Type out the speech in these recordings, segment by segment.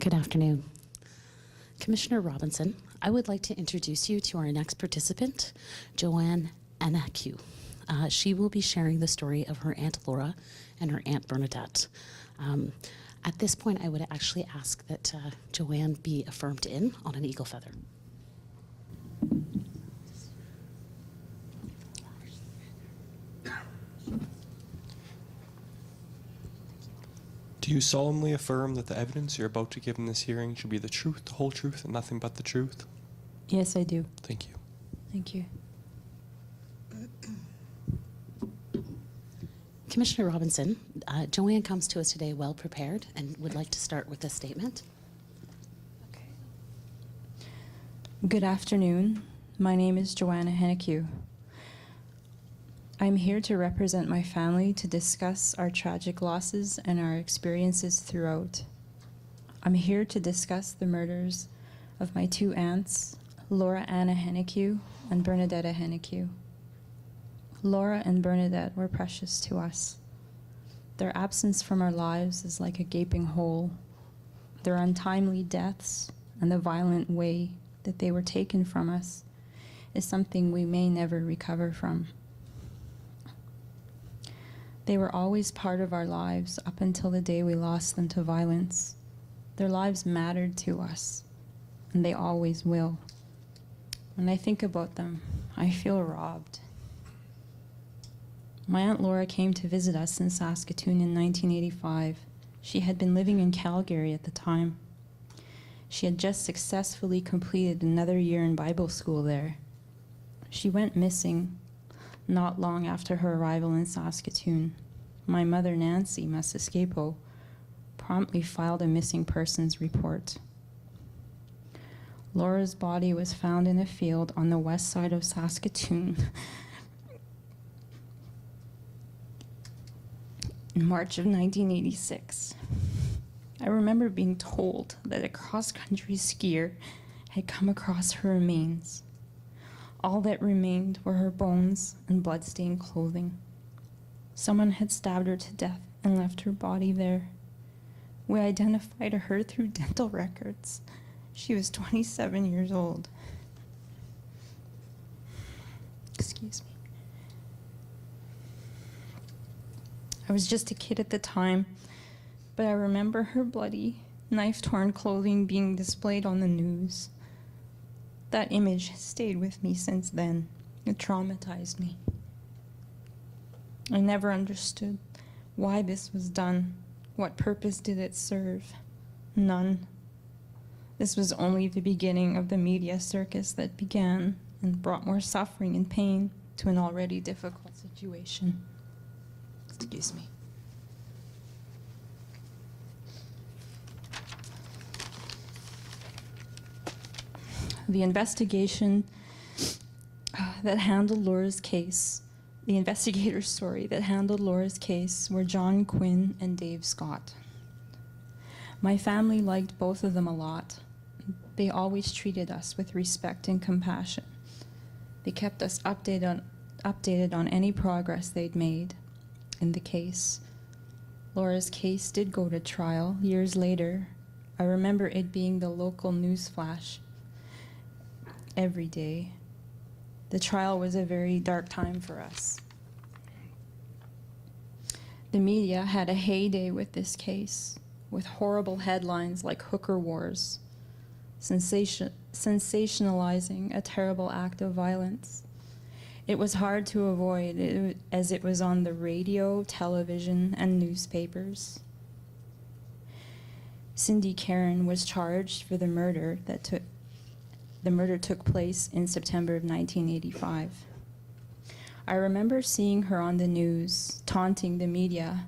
Good afternoon. Commissioner Robinson, I would like to introduce you to our next participant, Joanne Anacu. She will be sharing the story of her Aunt Laura and her Aunt Bernadette. At this point, I would actually ask that Joanne be affirmed in on an eagle feather. Do you solemnly affirm that the evidence you're about to give in this hearing should be the truth, the whole truth, and nothing but the truth? Yes, I do. Thank you. Thank you. Commissioner Robinson, Joanne comes to us today well prepared and would like to start with a statement. Okay. Good afternoon. My name is Joanna Hennekew. I'm here to represent my family to discuss our tragic losses and our experiences throughout. I'm here to discuss the murders of my two aunts, Laura Anna Hennekew and Bernadetta Hennekew. Laura and Bernadette were precious to us. Their absence from our lives is like a gaping hole. Their untimely deaths and the violent way that they were taken from us is something we may never recover from. They were always part of our lives up until the day we lost them to violence. Their lives mattered to us, and they always will. When I think about them, I feel robbed. My Aunt Laura came to visit us in Saskatoon in 1985. She had been living in Calgary at the time. She had just successfully completed another year in Bible school there. She went missing not long after her arrival in Saskatoon. My mother, Nancy Masescapo, promptly filed a missing persons report. Laura's body was found in a field on the west side of Saskatoon in March of 1986. I remember being told that a cross-country skier had come across her remains. All that remained were her bones and blood-stained clothing. Someone had stabbed her to death and left her body there. We identified her through dental records. She was 27 years old. Excuse me. I was just a kid at the time, but I remember her bloody, knife-torn clothing being displayed on the news. That image has stayed with me since then. It traumatized me. I never understood why this was done. What purpose did it serve? None. This was only the beginning of the media circus that began and brought more suffering and pain to an already difficult situation. Excuse me. The investigation that handled Laura's case, the investigators, that handled Laura's case were John Quinn and Dave Scott. My family liked both of them a lot. They always treated us with respect and compassion. They kept us updated on any progress they'd made in the case. Laura's case did go to trial years later. I remember it being the local news flash every day. The trial was a very dark time for us. The media had a heyday with this case, with horrible headlines like Hooker Wars, sensationalizing a terrible act of violence. It was hard to avoid as it was on the radio, television, and newspapers. Cindy Karen was charged for the murder took place in September of 1985. I remember seeing her on the news, taunting the media,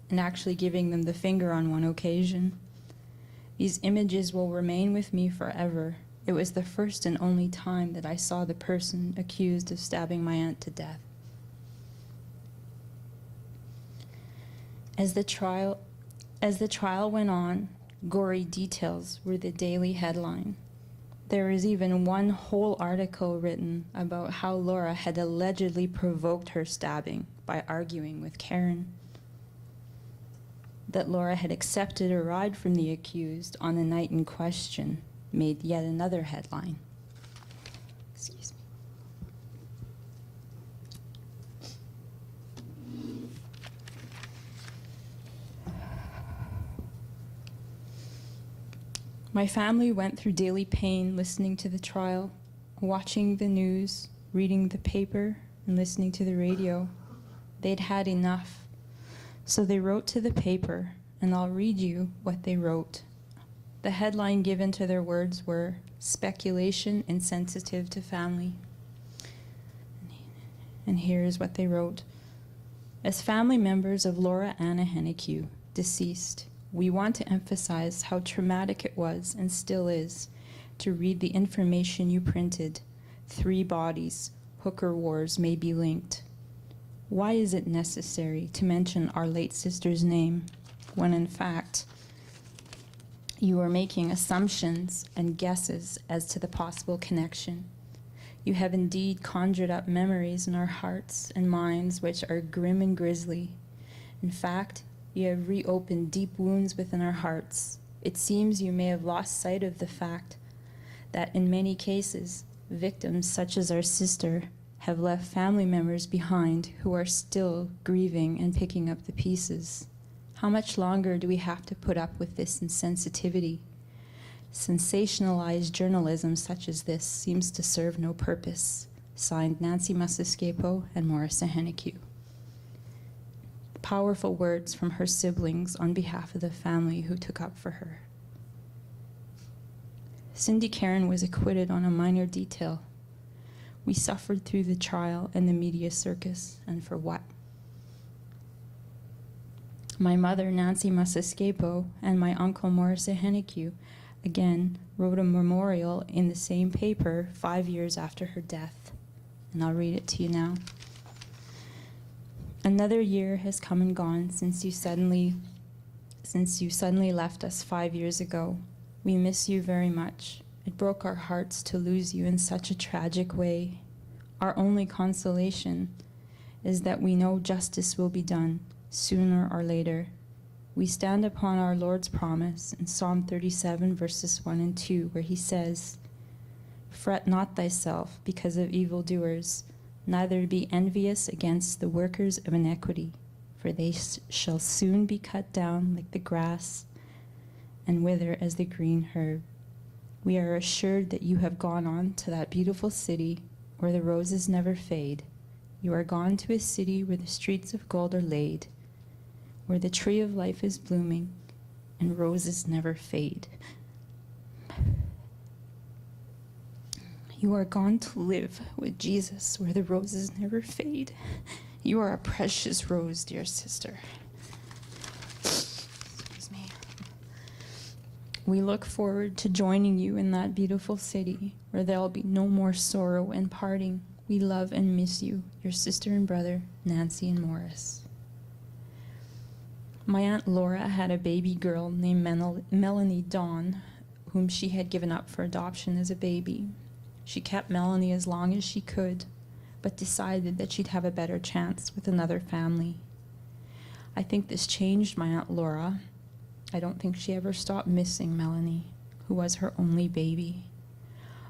and actually giving them the finger on one occasion. These images will remain with me forever. It was the first and only time that I saw the person accused of stabbing my aunt to death. As the trial went on, gory details were the daily headline. There was even one whole article written about how Laura had allegedly provoked her stabbing by arguing with Karen. that Laura had accepted a ride from the accused on the night in question made yet another headline. Excuse me. My family went through daily pain listening to the trial, watching the news, reading the paper, and listening to the radio. They'd had enough. So they wrote to the paper, and I'll read you what they wrote. The headline given to their words were, "Speculation Insensitive to Family." And here's what they wrote. As family members of Laura Anna Henneque, deceased, we want to emphasize how traumatic it was and still is to read the information you printed. 3 bodies, hooker wars may be linked. Why is it necessary to mention our late sister's name when in fact you are making assumptions and guesses as to the possible connection? You have indeed conjured up memories in our hearts and minds which are grim and grisly. In fact, you have reopened deep wounds within our hearts. It seems you may have lost sight of the fact that in many cases, victims such as our sister have left family members behind who are still grieving and picking up the pieces. How much longer do we have to put up with this insensitivity? Sensationalized journalism such as this seems to serve no purpose. Signed, Nancy Masiscapo and Marissa Henneque. Powerful words from her siblings on behalf of the family who took up for her. Cindy Karen was acquitted on a minor detail. We suffered through the trial and the media circus, and for what? My mother, Nancy Masiscapo, and my uncle, Marissa Henneque, again wrote a memorial in the same paper 5 years after her death. And I'll read it to you now. Another year has come and gone since you suddenly left us 5 years ago. We miss you very much. It broke our hearts to lose you in such a tragic way. Our only consolation is that we know justice will be done sooner or later. We stand upon our Lord's promise in Psalm 37, verses 1 and 2, where he says, "Fret not thyself because of evildoers, neither be envious against the workers of iniquity, for they shall soon be cut down like the grass and wither as the green herb. We are assured that you have gone on to that beautiful city where the roses never fade. You are gone to a city where the streets of gold are laid, where the tree of life is blooming and roses never fade. You are gone to live with Jesus where the roses never fade. You are a precious rose, dear sister." Excuse me. We look forward to joining you in that beautiful city where there will be no more sorrow and parting. We love and miss you, your sister and brother, Nancy and Morris. My Aunt Laura had a baby girl named Melanie Dawn, whom she had given up for adoption as a baby. She kept Melanie as long as she could, but decided that she'd have a better chance with another family. I think this changed my Aunt Laura. I don't think she ever stopped missing Melanie, who was her only baby.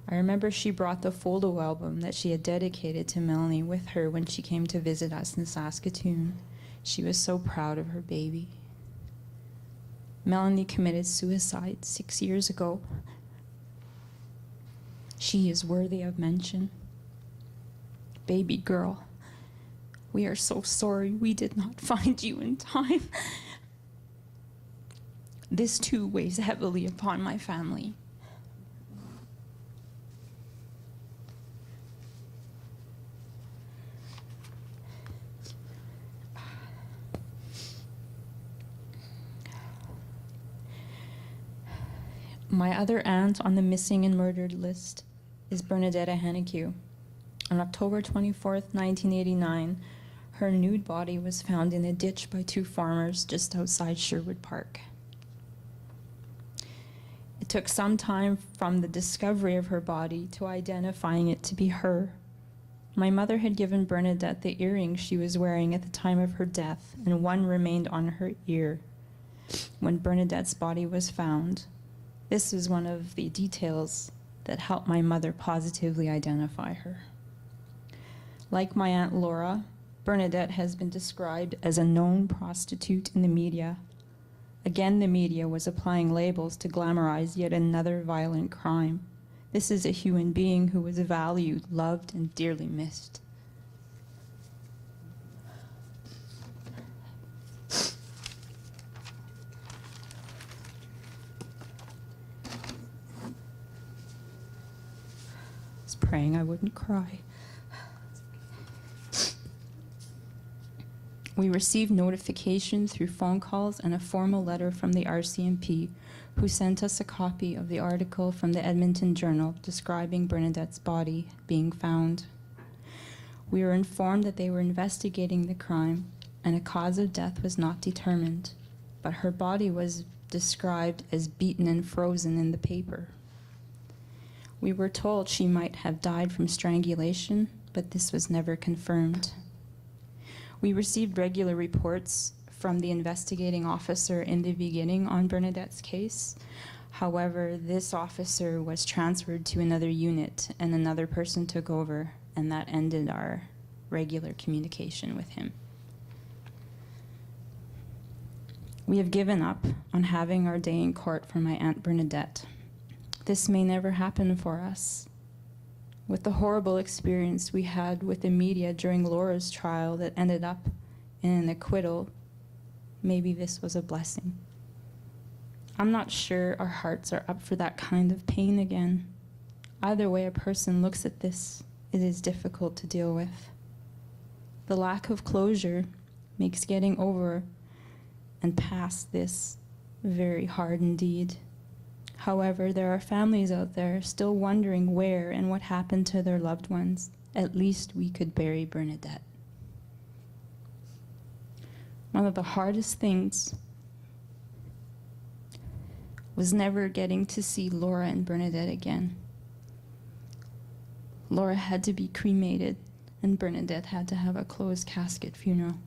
I remember she brought the photo album that she had dedicated to Melanie with her when she came to visit us in Saskatoon. She was so proud of her baby. Melanie committed suicide 6 years ago. She is worthy of mention. Baby girl, we are so sorry we did not find you in time. This too weighs heavily upon my family. My other aunt on the missing and murdered list is Bernadetta Henneque. On October 24th, 1989, her nude body was found in a ditch by 2 farmers just outside Sherwood Park. It took some time from the discovery of her body to identifying it to be her. My mother had given Bernadette the earrings she was wearing at the time of her death, and one remained on her ear. when Bernadette's body was found. This was one of the details that helped my mother positively identify her. Like my Aunt Laura, Bernadette has been described as a known prostitute in the media. Again, the media was applying labels to glamorize yet another violent crime. This is a human being who was valued, loved, and dearly missed. I was praying I wouldn't cry. We received notification through phone calls and a formal letter from the RCMP, who sent us a copy of the article from the Edmonton Journal describing Bernadette's body being found. We were informed that they were investigating the crime and a cause of death was not determined, but her body was described as beaten and frozen in the paper. We were told she might have died from strangulation, but this was never confirmed. We received regular reports from the investigating officer in the beginning on Bernadette's case. However, this officer was transferred to another unit and another person took over, and that ended our regular communication with him. We have given up on having our day in court for my Aunt Bernadette. This may never happen for us. With the horrible experience we had with the media during Laura's trial that ended up in an acquittal, maybe this was a blessing. I'm not sure our hearts are up for that kind of pain again. Either way a person looks at this, it is difficult to deal with. The lack of closure makes getting over and past this very hard indeed. However, there are families out there still wondering where and what happened to their loved ones. At least we could bury Bernadette. One of the hardest things was never getting to see Laura and Bernadette again. Laura had to be cremated, and Bernadette had to have a closed casket funeral.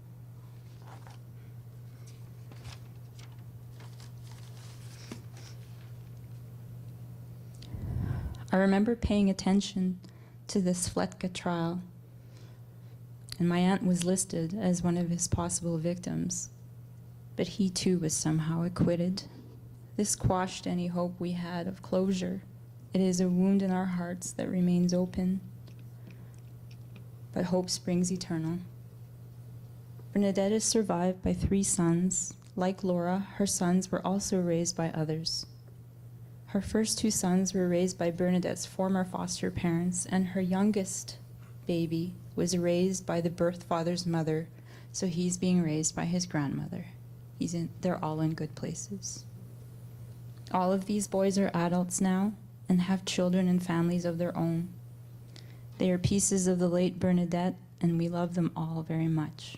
I remember paying attention to this Fletka trial, and my aunt was listed as one of his possible victims, but he too was somehow acquitted. This quashed any hope we had of closure. It is a wound in our hearts that remains open, but hope springs eternal. Bernadette is survived by 3 sons. Like Laura, her sons were also raised by others. Her first 2 sons were raised by Bernadette's former foster parents, and her youngest baby was raised by the birth father's mother, so he's being raised by his grandmother. They're all in good places. All of these boys are adults now and have children and families of their own. They are pieces of the late Bernadette, and we love them all very much.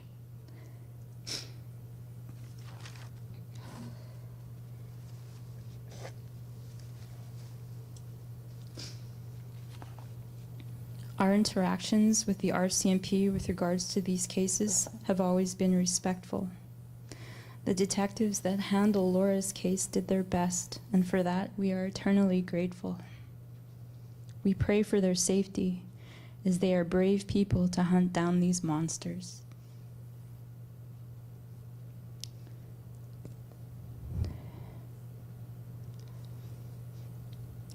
Our interactions with the RCMP with regards to these cases have always been respectful. The detectives that handle Laura's case did their best, and for that we are eternally grateful. We pray for their safety, as they are brave people to hunt down these monsters.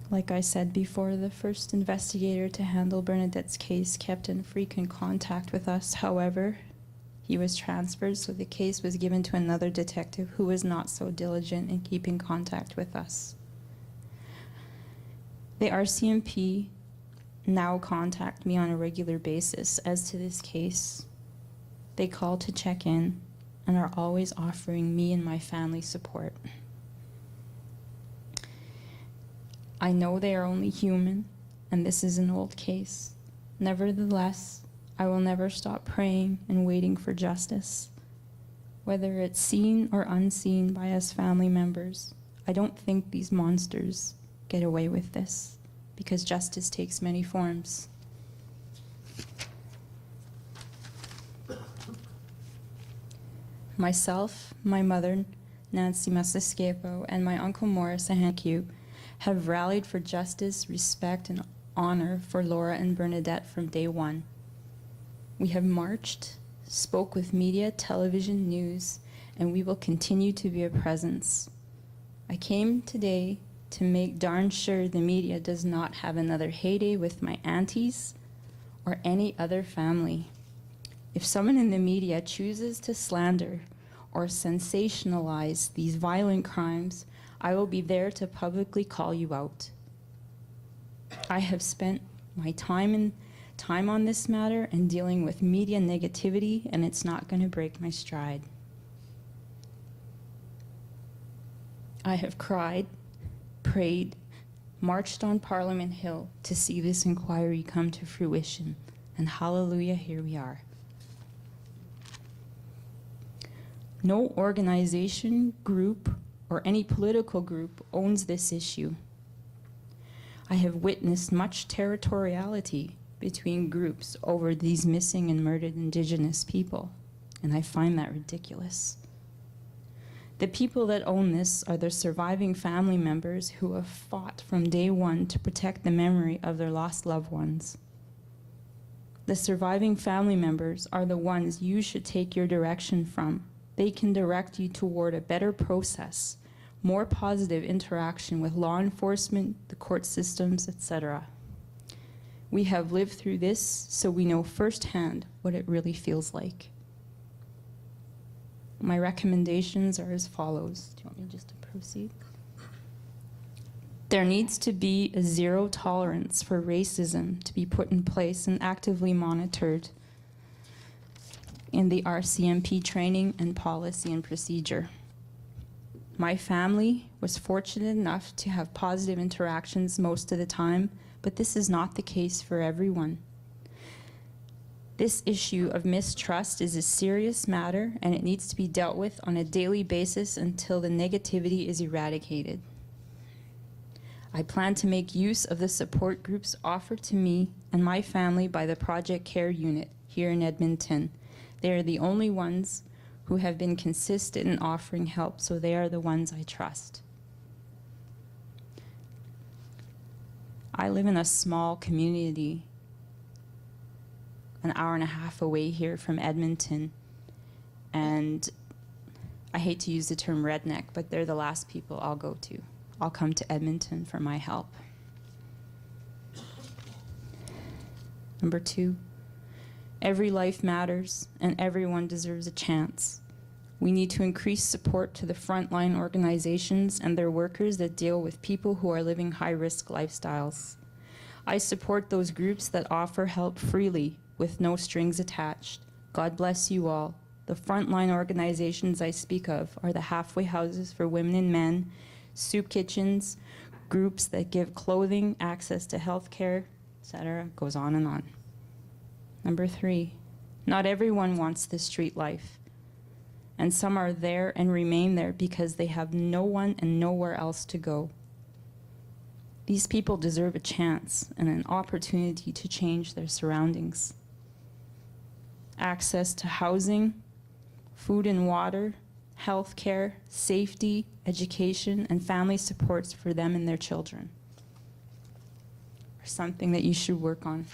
Like I said before, the first investigator to handle Bernadette's case kept in frequent contact with us. However, he was transferred, so the case was given to another detective who was not so diligent in keeping contact with us. The RCMP now contact me on a regular basis as to this case. They call to check in and are always offering me and my family support. I know they are only human, and this is an old case. Nevertheless, I will never stop praying and waiting for justice. Whether it's seen or unseen by us family members, I don't think these monsters get away with this, because justice takes many forms. Myself, my mother, Nancy Masaskepo, and my Uncle Morris Ahankiu have rallied for justice, respect, and honor for Laura and Bernadette from day one. We have marched, spoke with media, television, news, and we will continue to be a presence. I came today to make darn sure the media does not have another heyday with my aunties or any other family. If someone in the media chooses to slander or sensationalize these violent crimes, I will be there to publicly call you out. I have spent my time on this matter and dealing with media negativity, and it's not going to break my stride. I have cried, prayed, marched on Parliament Hill to see this inquiry come to fruition, and hallelujah, here we are. No organization, group, or any political group owns this issue. I have witnessed much territoriality between groups over these missing and murdered Indigenous people, and I find that ridiculous. The people that own this are the surviving family members who have fought from day one to protect the memory of their lost loved ones. The surviving family members are the ones you should take your direction from. They can direct you toward a better process, more positive interaction with law enforcement, the court systems, etc. We have lived through this, so we know firsthand what it really feels like. My recommendations are as follows. Do you want me just to proceed? There needs to be a zero tolerance for racism to be put in place and actively monitored in the RCMP training and policy and procedure. My family was fortunate enough to have positive interactions most of the time, but this is not the case for everyone. This issue of mistrust is a serious matter, and it needs to be dealt with on a daily basis until the negativity is eradicated. I plan to make use of the support groups offered to me and my family by the Project Care Unit here in Edmonton. They are the only ones who have been consistent in offering help, so they are the ones I trust. I live in a small community an hour and a half away here from Edmonton, and I hate to use the term redneck, but they're the last people I'll go to. I'll come to Edmonton for my help. Number 2, every life matters and everyone deserves a chance. We need to increase support to the frontline organizations and their workers that deal with people who are living high-risk lifestyles. I support those groups that offer help freely with no strings attached. God bless you all. The frontline organizations I speak of are the halfway houses for women and men, soup kitchens, groups that give clothing, access to health care, etc. Goes on and on. Number 3, not everyone wants the street life, and some are there and remain there because they have no one and nowhere else to go. These people deserve a chance and an opportunity to change their surroundings. Access to housing, food and water, health care, safety, education, and family supports for them and their children are something that you should work on.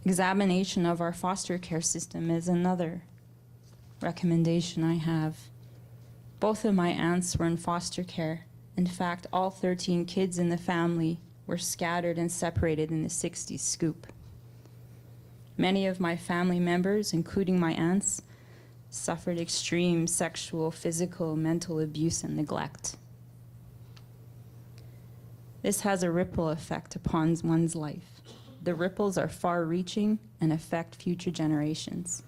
Examination of our foster care system is another recommendation I have. Both of my aunts were in foster care. In fact, all 13 kids in the family were scattered and separated in the 60s scoop. Many of my family members, including my aunts, suffered extreme sexual, physical, mental abuse and neglect. This has a ripple effect upon one's life. The ripples are far-reaching and affect future generations.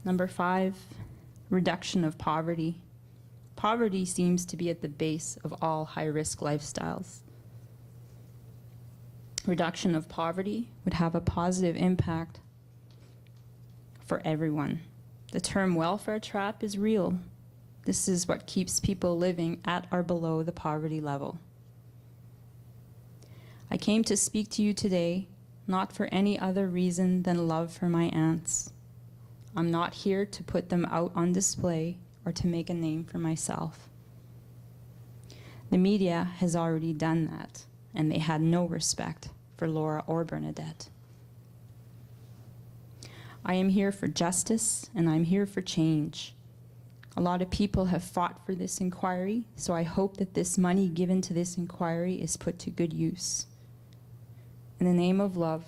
Number 5, reduction of poverty. Poverty seems to be at the base of all high-risk lifestyles. Reduction of poverty would have a positive impact for everyone. The term welfare trap is real. This is what keeps people living at or below the poverty level. I came to speak to you today not for any other reason than love for my aunts. I'm not here to put them out on display or to make a name for myself. The media has already done that, and they had no respect for Laura or Bernadette. I am here for justice, and I'm here for change. A lot of people have fought for this inquiry, so I hope that this money given to this inquiry is put to good use. In the name of love,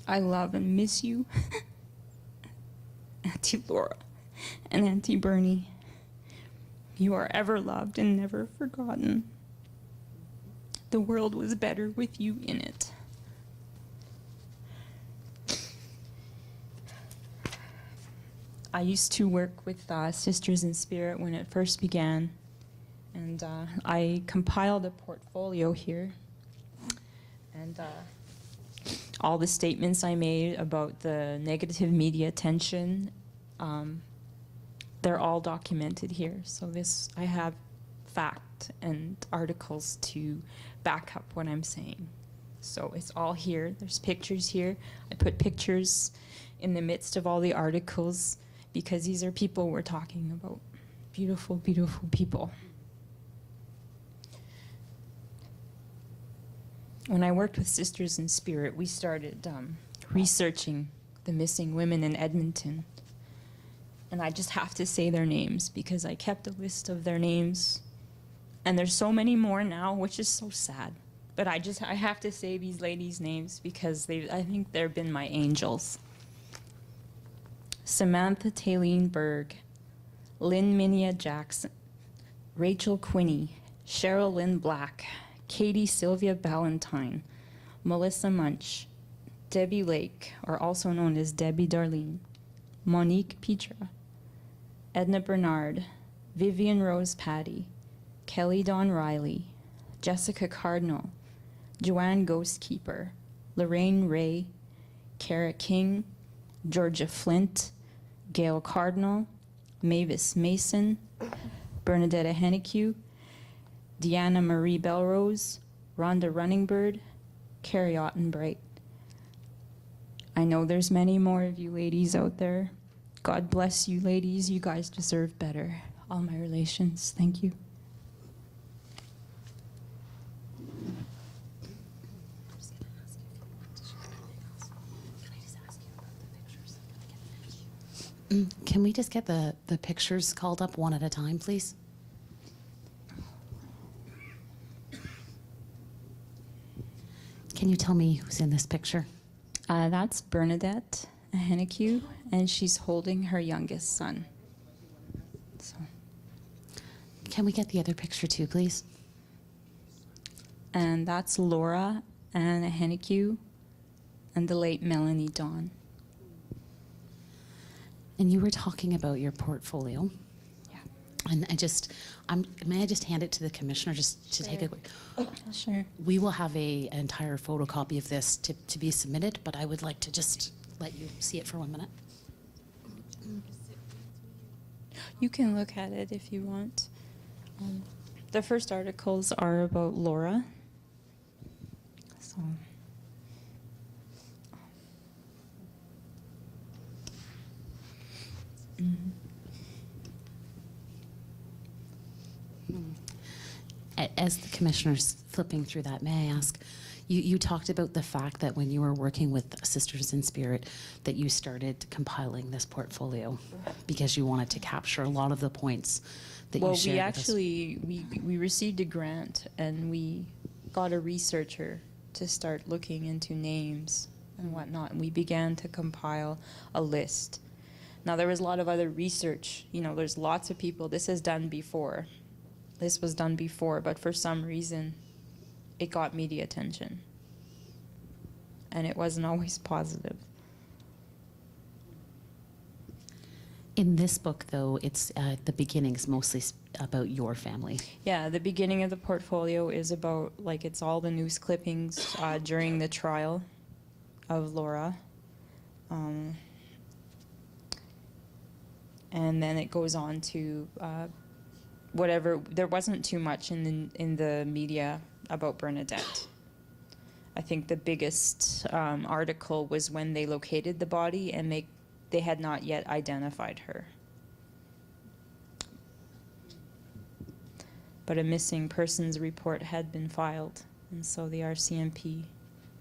I love and miss you, Auntie Laura and Auntie Bernie. You are ever loved and never forgotten. The world was better with you in it. I used to work with Sisters in Spirit when it first began, and I compiled a portfolio here, and all the statements I made about the negative media attention, they're all documented here. So I have fact and articles to back up what I'm saying. So it's all here. There's pictures here. I put pictures in the midst of all the articles because these are people we're talking about. Beautiful, beautiful people. When I worked with Sisters in Spirit, we started researching the missing women in Edmonton. And I just have to say their names because I kept a list of their names. And there's so many more now, which is so sad. But I have to say these ladies' names because I think they've been my angels. Samantha Taylene Berg, Lynn Minia Jackson, Rachel Quinney, Cheryl Lynn Black, Katie Sylvia Ballantyne, Melissa Munch, Debbie Lake, or also known as Debbie Darlene, Monique Petra, Edna Bernard, Vivian Rose Patty, Kelly Dawn Riley, Jessica Cardinal, Joanne Ghostkeeper, Lorraine Ray, Kara King, Georgia Flint, Gail Cardinal, Mavis Mason, Bernadetta Hennique, Deanna Marie Belrose, Rhonda Runningbird, Carrie Ottenbright. I know there's many more of you ladies out there. God bless you ladies, you guys deserve better. All my relations, thank you. Can we just get the pictures called up one at a time, please? Can you tell me who's in this picture? That's Bernadette Hennique, and she's holding her youngest son. So. Can we get the other picture too, please? And that's Laura Anna Hennique and the late Melanie Dawn. And you were talking about your portfolio. Yeah. And may I just hand it to the commissioner just to take a quick. Sure. We will have an entire photocopy of this to be submitted, but I would like to just let you see it for 1 minute. You can look at it if you want. The first articles are about Laura. So. As the commissioner's flipping through that, may I ask, you talked about the fact that when you were working with Sisters in Spirit that you started compiling this portfolio because you wanted to capture a lot of the points that you shared with us. We received a grant and we got a researcher to start looking into names and whatnot, and we began to compile a list. Now, there was a lot of other research. You know, there's lots of people. This was done before, but for some reason, it got media attention. And it wasn't always positive. In this book, though, it's the beginning's mostly about your family. Yeah, the beginning of the portfolio is about, it's all the news clippings during the trial of Laura. And then it goes on to whatever. There wasn't too much in the media about Bernadette. I think the biggest article was when they located the body and they had not yet identified her. But a missing persons report had been filed, and so the RCMP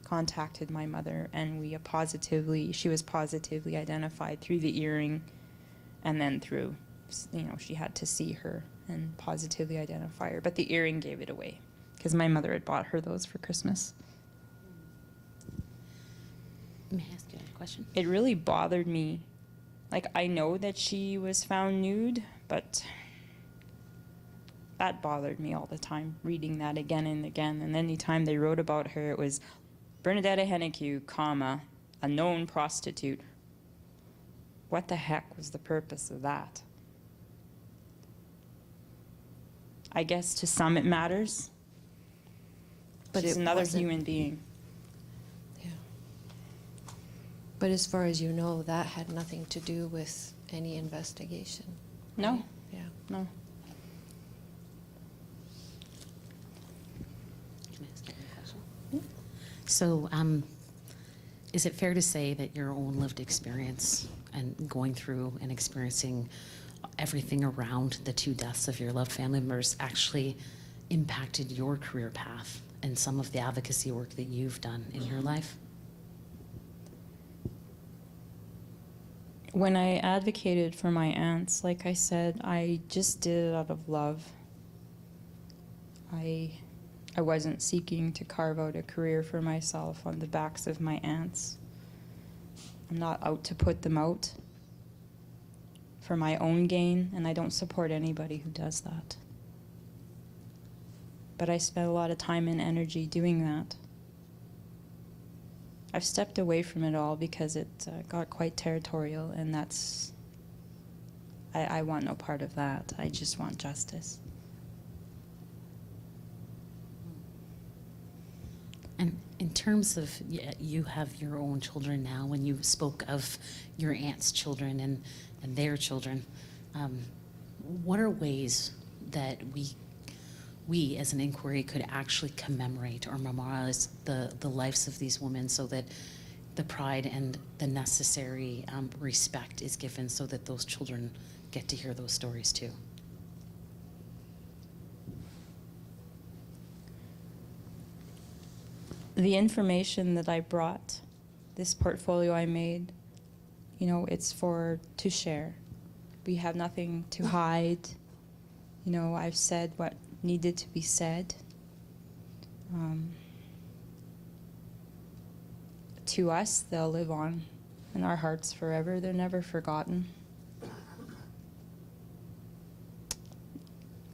contacted my mother, and she was positively identified through the earring, and then through, she had to see her and positively identify her. But the earring gave it away, because my mother had bought her those for Christmas. May I ask you a question? It really bothered me. Like, I know that she was found nude, but that bothered me all the time, reading that again and again. And any time they wrote about her, it was Bernadette Henneque, comma, a known prostitute. What the heck was the purpose of that? I guess to some it matters, But she's it another wasn't. human being. Yeah. But as far as you know, that had nothing to do with any investigation. No, right? Yeah. no. Can I ask you a question? So, is it fair to say that your own lived experience and going through and experiencing everything around the two deaths of your loved family members actually impacted your career path and some of the advocacy work that you've done in your life? When I advocated for my aunts, like I said, I just did it out of love. I wasn't seeking to carve out a career for myself on the backs of my aunts. I'm not out to put them out for my own gain, and I don't support anybody who does that. But I spent a lot of time and energy doing that. I've stepped away from it all because it got quite territorial, and I want no part of that. I just want justice. And in terms of, you have your own children now, when you spoke of your aunt's children and their children, what are ways that we as an inquiry could actually commemorate or memorialize the lives of these women so that the pride and the necessary respect is given so that those children get to hear those stories too? The information that I brought, this portfolio I made, it's to share. We have nothing to hide. I've said what needed to be said. To us, they'll live on in our hearts forever. They're never forgotten.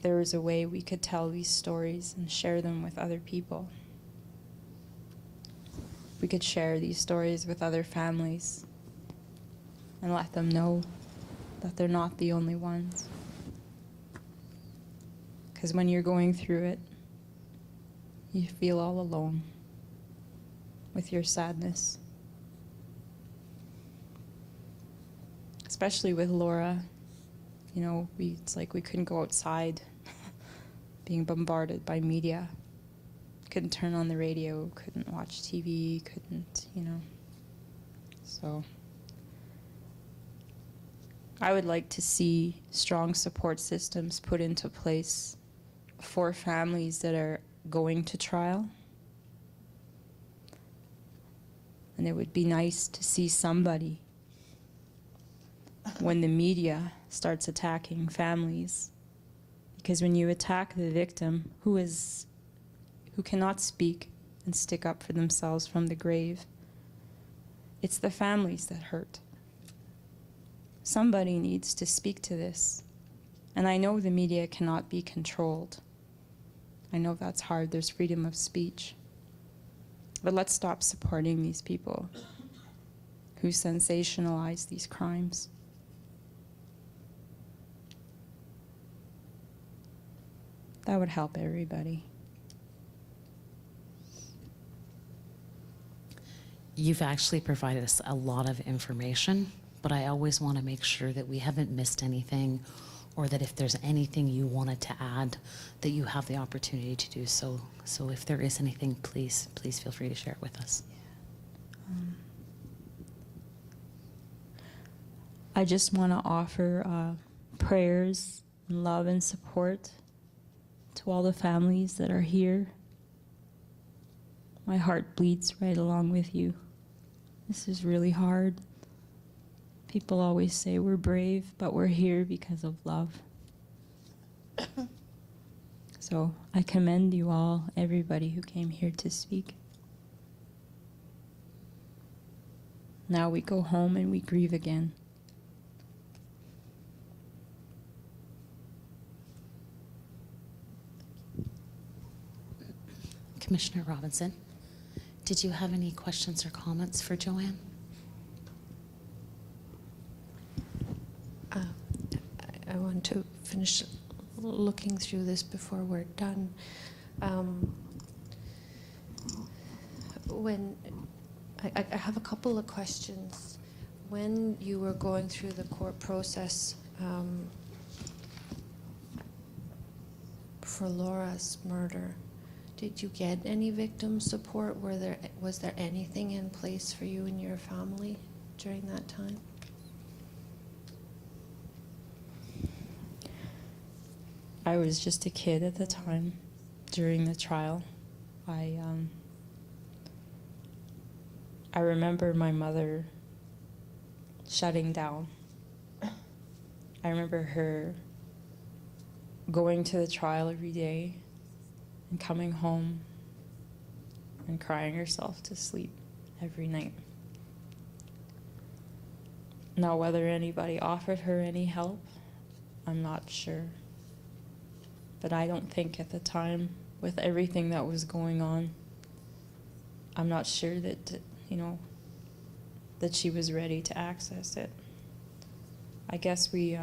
There is a way we could tell these stories and share them with other people. We could share these stories with other families and let them know that they're not the only ones. Because when you're going through it, you feel all alone with your sadness. Especially with Laura, it's like we couldn't go outside being bombarded by media. Couldn't turn on the radio, couldn't watch TV, couldn't. So I would like to see strong support systems put into place for families that are going to trial. And it would be nice to see somebody, when the media starts attacking families, because when you attack the victim who cannot speak and stick up for themselves from the grave, it's the families that hurt. Somebody needs to speak to this. And I know the media cannot be controlled. I know that's hard. There's freedom of speech. But let's stop supporting these people who sensationalize these crimes. That would help everybody. You've actually provided us a lot of information, but I always want to make sure that we haven't missed anything or that if there's anything you wanted to add, that you have the opportunity to do so. So if there is anything, please feel free to share it with us. I just want to offer prayers, and love, and support to all the families that are here. My heart bleeds right along with you. This is really hard. People always say we're brave, but we're here because of love. So I commend you all, everybody who came here to speak. Now we go home and we grieve again. Commissioner Robinson, did you have any questions or comments for Joanne? I want to finish looking through this before we're done. When I have a couple of questions. When you were going through the court process for Laura's murder, did you get any victim support? Was there anything in place for you and your family during that time? I was just a kid at the time during the trial. I remember my mother shutting down. I remember her going to the trial every day and coming home and crying herself to sleep every night. Now, whether anybody offered her any help, I'm not sure. But I don't think at the time, with everything that was going on, I'm not sure that, that she was ready to access it. I guess we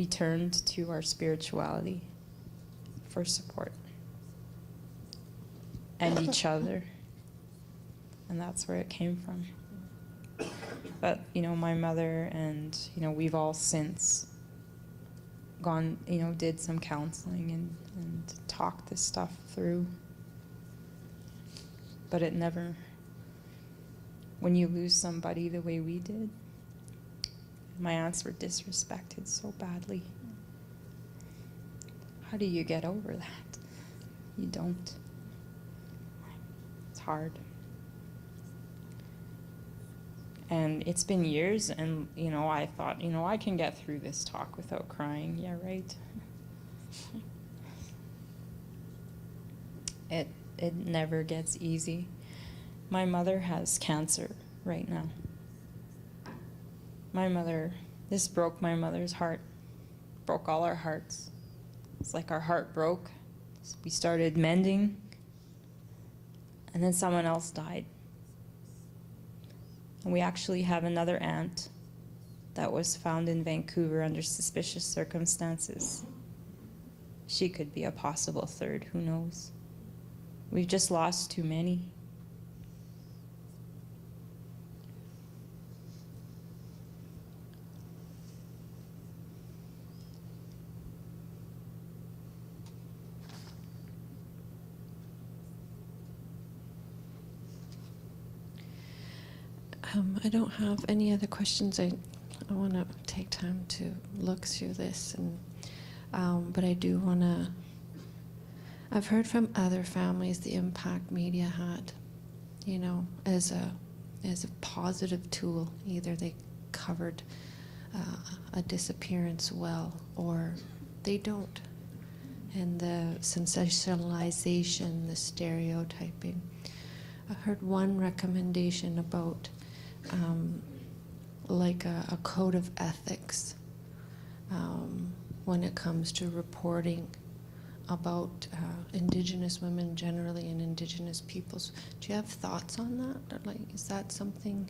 turned to our spirituality for support and each other, and that's where it came from. But my mother and we've all since gone, did some counseling and talked this stuff through. But it never, when you lose somebody the way we did, my aunts were disrespected so badly. How do you get over that? You don't. It's hard. And it's been years, and I thought, I can get through this talk without crying. Yeah, right. It never gets easy. My mother has cancer right now. This broke my mother's heart. Broke all our hearts. It's like our heart broke. So we started mending, and then someone else died. And we actually have another aunt that was found in Vancouver under suspicious circumstances. She could be a possible third, who knows? We've just lost too many. I don't have any other questions. I want to take time to look through this, and but I do want to. I've heard from other families the impact media had, as a positive tool. Either they covered a disappearance well, or they don't. And the sensationalization, the stereotyping. I heard one recommendation about like a code of ethics when it comes to reporting about Indigenous women generally and Indigenous peoples. Do you have thoughts on that? Or is that something?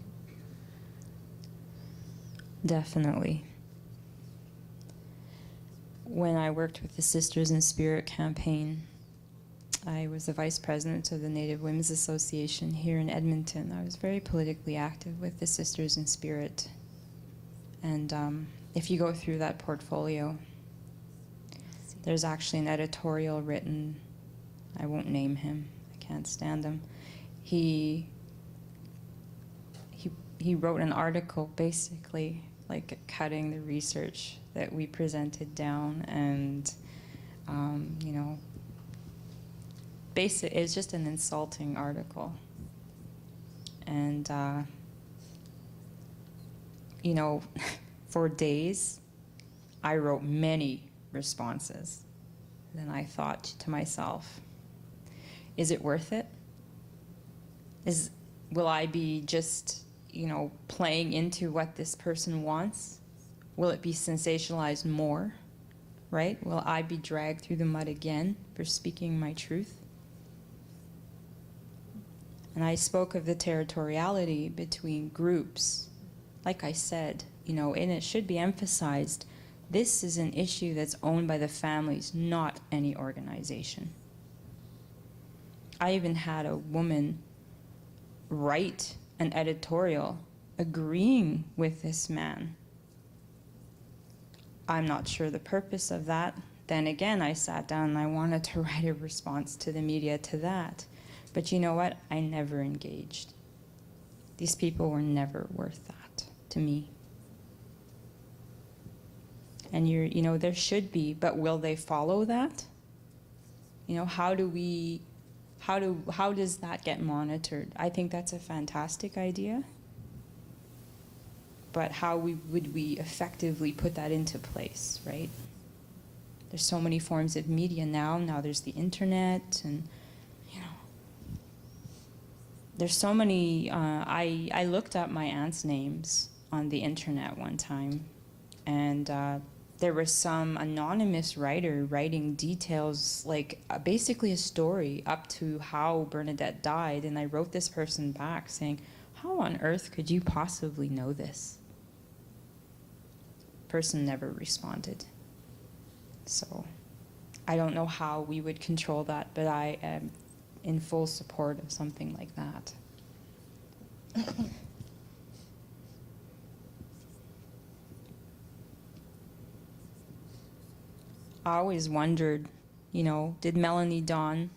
Definitely. When I worked with the Sisters in Spirit campaign, I was the vice president of the Native Women's Association here in Edmonton. I was very politically active with the Sisters in Spirit. And if you go through that portfolio, there's actually an editorial written. I won't name him. I can't stand him. He wrote an article basically like cutting the research that we presented down, and you know, it's just an insulting article. And you know, for days, I wrote many responses. Then I thought to myself, is it worth it? Will I be just, you know, playing into what this person wants? Will it be sensationalized more, right? Will I be dragged through the mud again for speaking my truth? And I spoke of the territoriality between groups. Like I said, you know, and it should be emphasized, this is an issue that's owned by the families, not any organization. I even had a woman write an editorial agreeing with this man. I'm not sure the purpose of that. Then again, I sat down and I wanted to write a response to the media to that. But you know what? I never engaged. These people were never worth that to me. And you know, there should be, but will they follow that? You know, how does that get monitored? I think that's a fantastic idea. But how would we effectively put that into place, right? There's so many forms of media now. Now there's the internet, and you know, there's so many. I looked up my aunt's names on the internet one time, and there was some anonymous writer writing details, like basically a story up to how Bernadette died, and I wrote this person back saying, how on earth could you possibly know this? Person never responded. So I don't know how we would control that, but I am in full support of something like that. I always wondered, you know, did Melanie Dawn,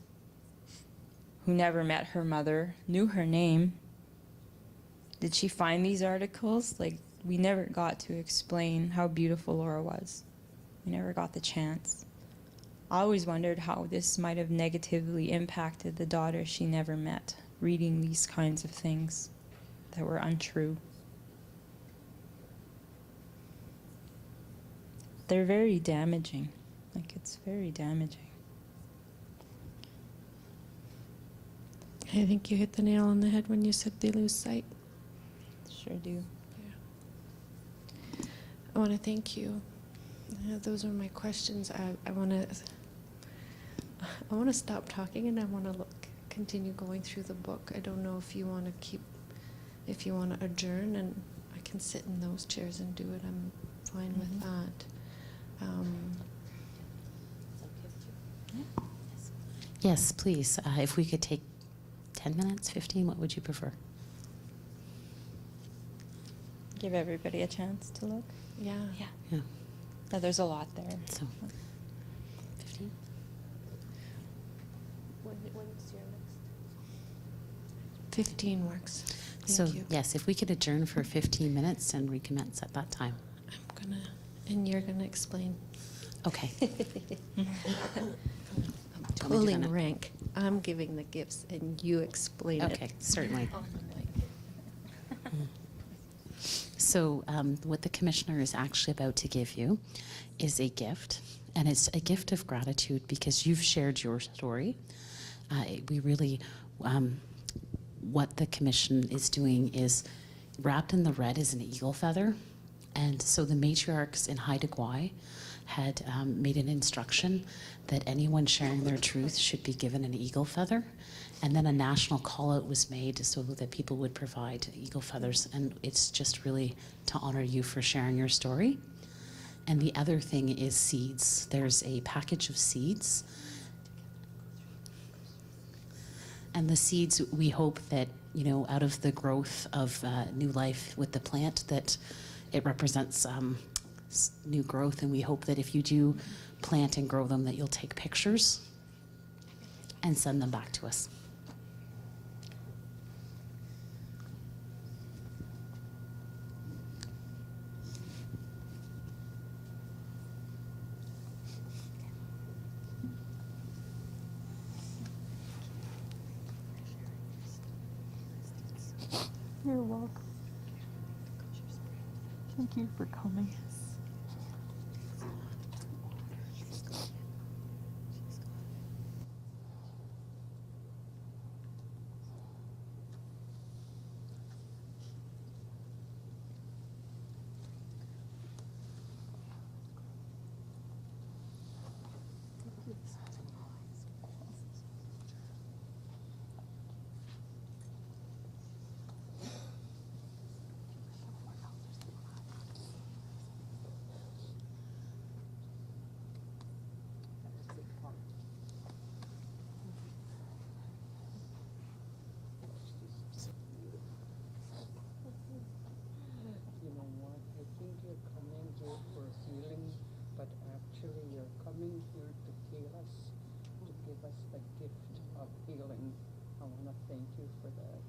who never met her mother, knew her name, did she find these articles? Like, we never got to explain how beautiful Laura was. We never got the chance. I always wondered how this might have negatively impacted the daughter she never met, reading these kinds of things that were untrue. They're very damaging. Like, it's very damaging. I think you hit the nail on the head when you said they lose sight. Sure do. I want to thank you. Those are my questions. I want to stop talking, and I want to continue going through the book. I don't know if you want to adjourn, and I can sit in those chairs and do it. I'm fine with that. Yes, please. If we could take 10 minutes, 15, what would you prefer? Give everybody a chance to look. Yeah. Yeah. Yeah, there's a lot there. So, 15? When's your next? 15 works. So, Thank you. yes, if we could adjourn for 15 minutes and recommence at that time. And you're gonna explain. Okay. Pulling rank. I'm giving the gifts, and you explain it. Okay, certainly. So what the commissioner is actually about to give you is a gift, and it's a gift of gratitude because you've shared your story. We really, what the commission is doing is wrapped in the red is an eagle feather, and so the matriarchs in Haida Gwaii had made an instruction that anyone sharing their truth should be given an eagle feather. And then a national call out was made so that people would provide eagle feathers. And it's just really to honor you for sharing your story. And the other thing is seeds. There's a package of seeds. And the seeds, we hope that, you know, out of the growth of new life with the plant, that it represents new growth, and we hope that if you do plant and grow them, that you'll take pictures and send them back to us. You're welcome. Thank you for coming. You know what? I think you're coming here for healing, but actually you're coming here to heal us, to give us the gift of healing. I want to thank you for that.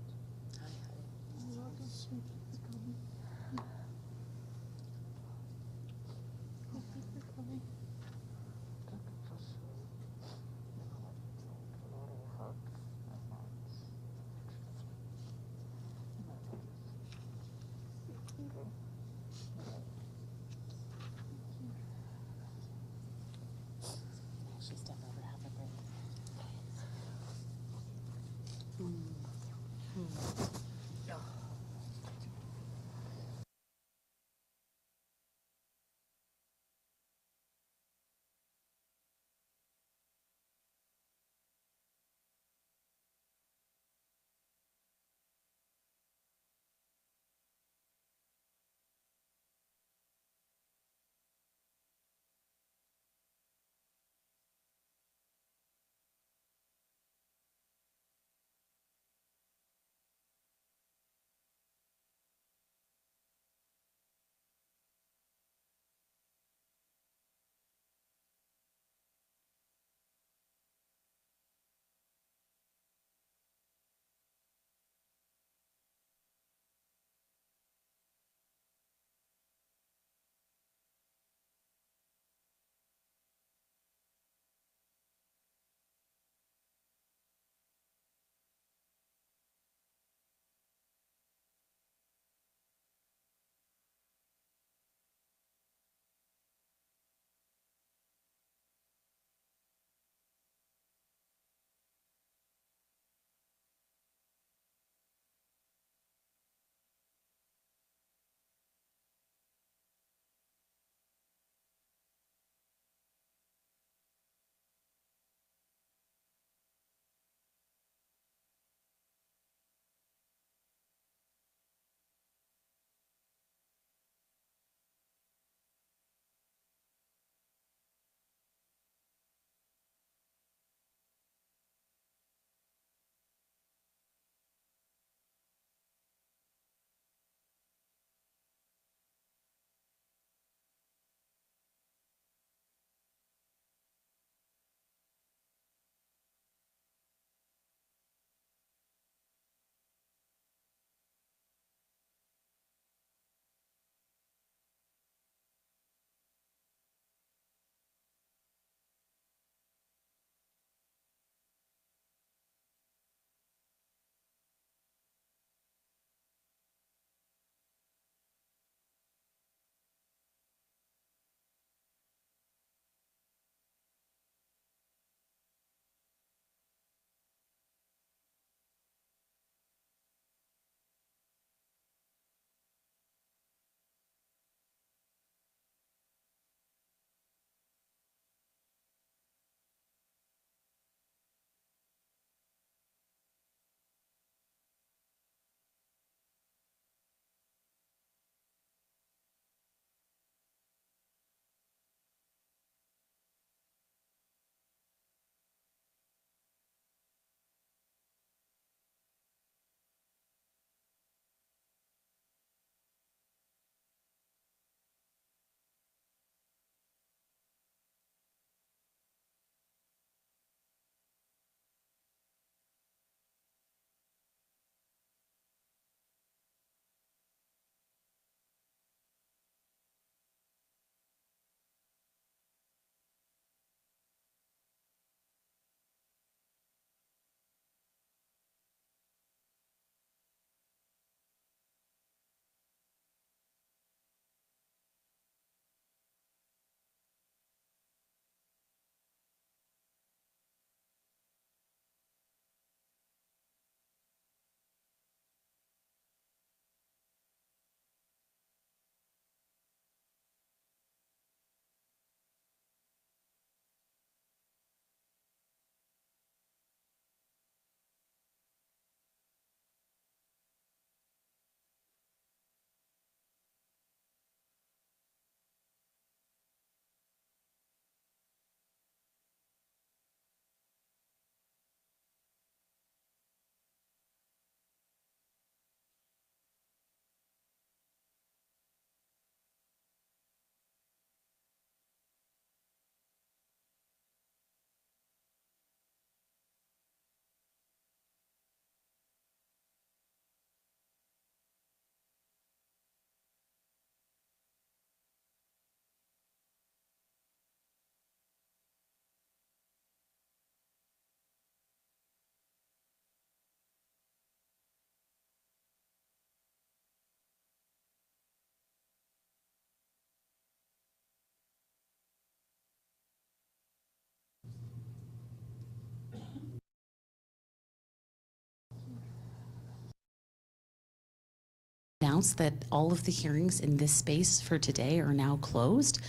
announce that all of the hearings in this space for today are now closed.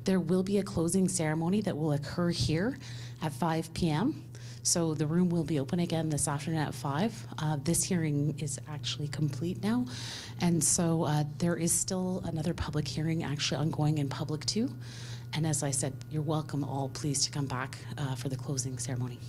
There will be a closing ceremony that will occur here at 5 p.m. So the room will be open again this afternoon at 5. This hearing is actually complete now. And so there is still another public hearing actually ongoing in public too. And as I said, you're welcome all please to come back for the closing ceremony.